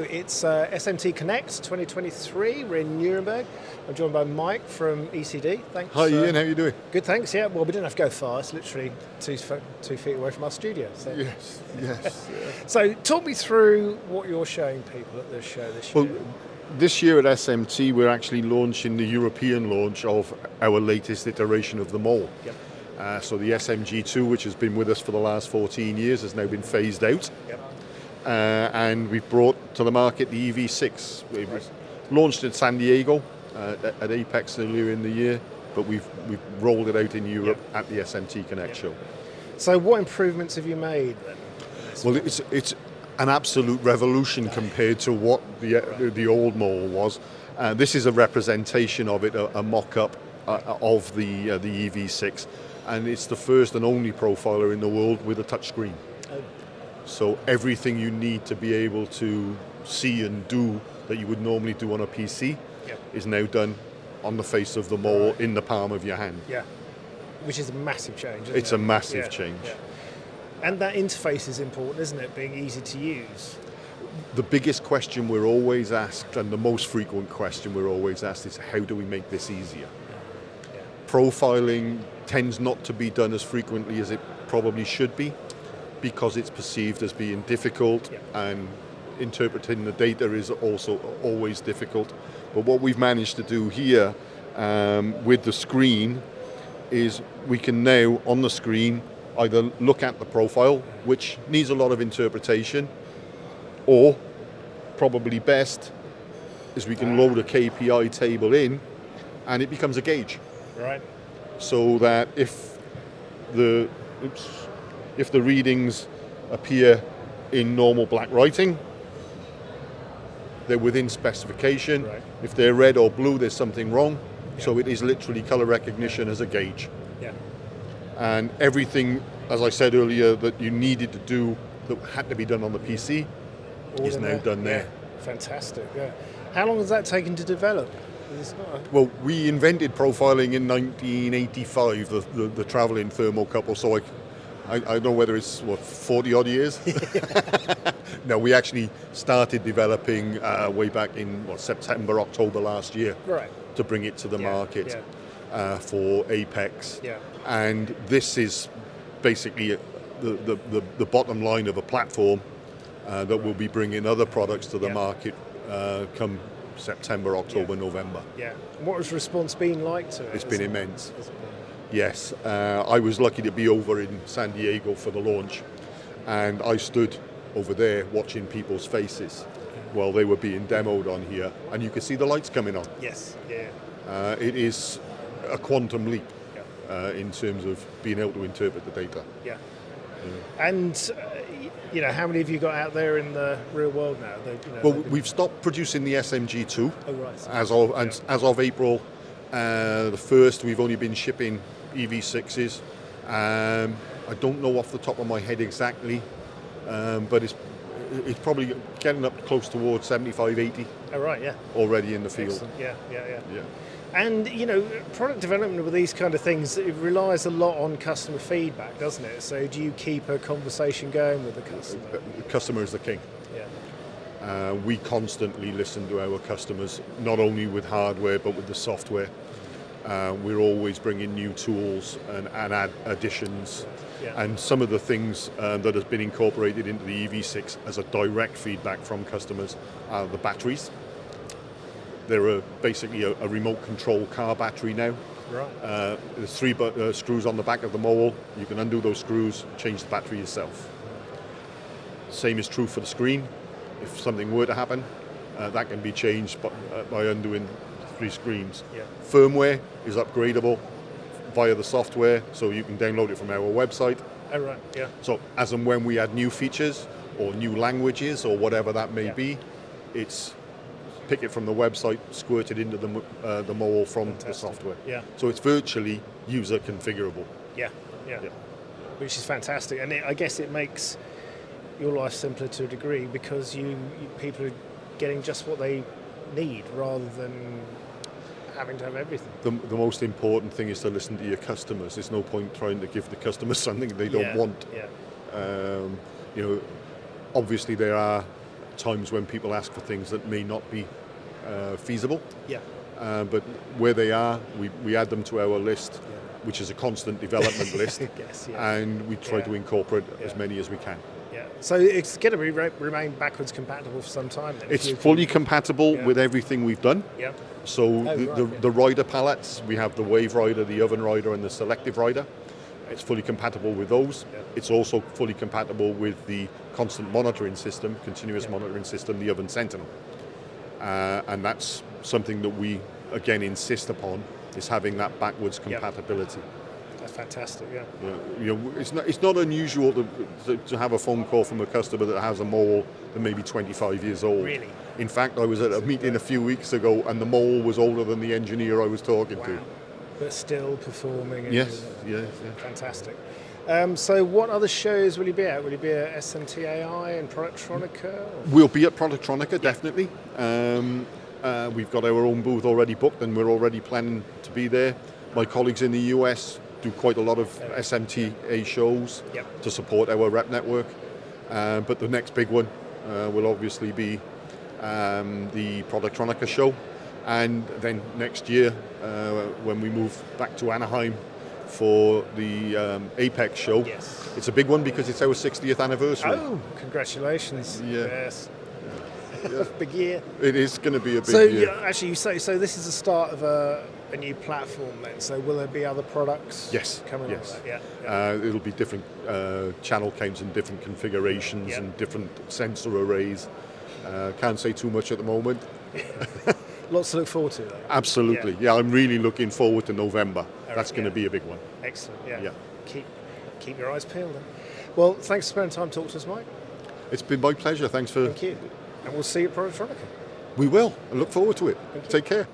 It's SMTConnect 2023. We're in Nuremberg. I'm joined by Mike from ECD. Thanks. Hi Ian, how are you doing? Good, thanks. Yeah, well, we didn't have to go far. It's literally two feet away from our studio. So. Yes. So talk me through what you're showing people at the show this year. Well, this year at SMT, we're actually launching the European launch of our latest iteration of the mole. Yep. So the SMG2, which has been with us for the last 14 years, has now been phased out. Yep. And we've brought to the market the EV6. We've launched in San Diego at Apex earlier in the year, but we've rolled it out in Europe at the SMTConnect show. So what improvements have you made then? Well, it's an absolute revolution compared to what the old mole was. This is a representation of it, a mock-up of the EV6, and it's the first and only profiler in the world with a touchscreen. Oh. So everything you need to be able to see and do that you would normally do on a PC is now done on the face of the mole in the palm of your hand. Yeah, which is a massive change, isn't It's it? a massive change. Yeah. And that interface is important, isn't it? Being easy to use. The biggest question we're always asked, and the most frequent question we're always asked, is how do we make this easier? Yeah. Profiling tends not to be done as frequently as it probably should be because it's perceived as being difficult, and interpreting the data is also always difficult. But what we've managed to do here with the screen is we can now, on the screen, either look at the profile, which needs a lot of interpretation, or probably best is we can load a KPI table in and it becomes a gauge. Right. So that if the readings appear in normal black writing, they're within specification. Right. If they're red or blue, there's something wrong. So it is literally color recognition as a gauge. Yeah. And everything, as I said earlier, that you needed to do that had to be done on the PC is now done there. Yeah. Fantastic. Yeah. How long has that taken to develop? Well, we invented profiling in 1985, the traveling thermocouple, so I don't know whether it's, 40 odd years? No, we actually started developing way back in September, October last year to bring it to the market for Apex. Yeah. And this is basically the bottom line of a platform that will be bringing other products to the market come September, October, November. Yeah. And what has response been like to it? It's been immense. Yes, I was lucky to be over in San Diego for the launch, and I stood over there watching people's faces while they were being demoed on here, and you could see the lights coming on. Yes, yeah. It is a quantum leap in terms of being able to interpret the data. Yeah. And how many have you got out there in the real world now? Well, we've stopped producing the SMG2 right. as of April the 1st. We've only been shipping EV6s. I don't know off the top of my head exactly, but it's probably getting up close towards 75, 80 already in the field. Excellent. Yeah. And, product development with these kind of things, it relies a lot on customer feedback, doesn't it? So do you keep a conversation going with the customer? The customer is the king. Yeah. We constantly listen to our customers, not only with hardware, but with the software. We're always bringing new tools and add additions. Yeah. And some of the things that has been incorporated into the EV6 as a direct feedback from customers are the batteries. They're basically a remote control car battery now. Right. There's 3 screws on the back of the mole. You can undo those screws, change the battery yourself. Same is true for the screen. If something were to happen, that can be changed by undoing 3 screens. Yeah. Firmware is upgradable via the software, so you can download it from our website. Oh, right, yeah. So as and when we add new features or new languages or whatever that may be, it's pick it from the website, squirt it into the mole from the software. Yeah. So it's virtually user configurable. Yeah. Which is fantastic, and I guess it makes your life simpler to a degree because people are getting just what they need rather than having to have everything. The most important thing is to listen to your customers. There's no point trying to give the customers something they don't want. Yeah. Obviously there are times when people ask for things that may not be feasible. Yeah. But where they are, we add them to our list, Yeah. which is a constant development list, Yes, yeah. and we try to incorporate as Yeah. many as we can. Yeah. So it's going to remain backwards compatible for some time then? It's fully compatible with everything we've done. Yeah. So the rider palettes, we have the wave rider, the oven rider, and the selective rider. It's fully compatible with those. Yeah. It's also fully compatible with the constant monitoring system, continuous monitoring system, the Oven Sentinel. And that's something that we, again, insist upon, is having that backwards compatibility. That's fantastic, yeah. You know, it's not unusual to have a phone call from a customer that has a mole that may be 25 years old. Really? In fact, I was at a meeting a few weeks ago, and the mole was older than the engineer I was talking to. Wow. But still performing. And Yes. Fantastic. So what other shows will you be at? Will you be at SMTAI and Productronica? Or? We'll be at Productronica, definitely. We've got our own booth already booked, and we're already planning to be there. My colleagues in the US do quite a lot of SMTA shows to support our rep network. But the next big one will obviously be the Productronica show. And then next year, when we move back to Anaheim for the Apex show, it's a big one because it's our 60th anniversary. Oh, congratulations. Yeah. Yes. Big year. It is going to be a big year. So actually, you say this is the start of a new platform then. So will there be other products coming Yes. on that? It'll be different channel counts and different configurations and different sensor arrays. Can't say too much at the moment. Lots to look forward to though. Absolutely. Yeah, I'm really looking forward to November. That's going to be a big one. Excellent. Yeah. Yeah. Keep your eyes peeled then. Well, thanks for spending time talking to us, Mike. It's been my pleasure. Thank you. And we'll see you at Productronica. We will. I look forward to it. Take care.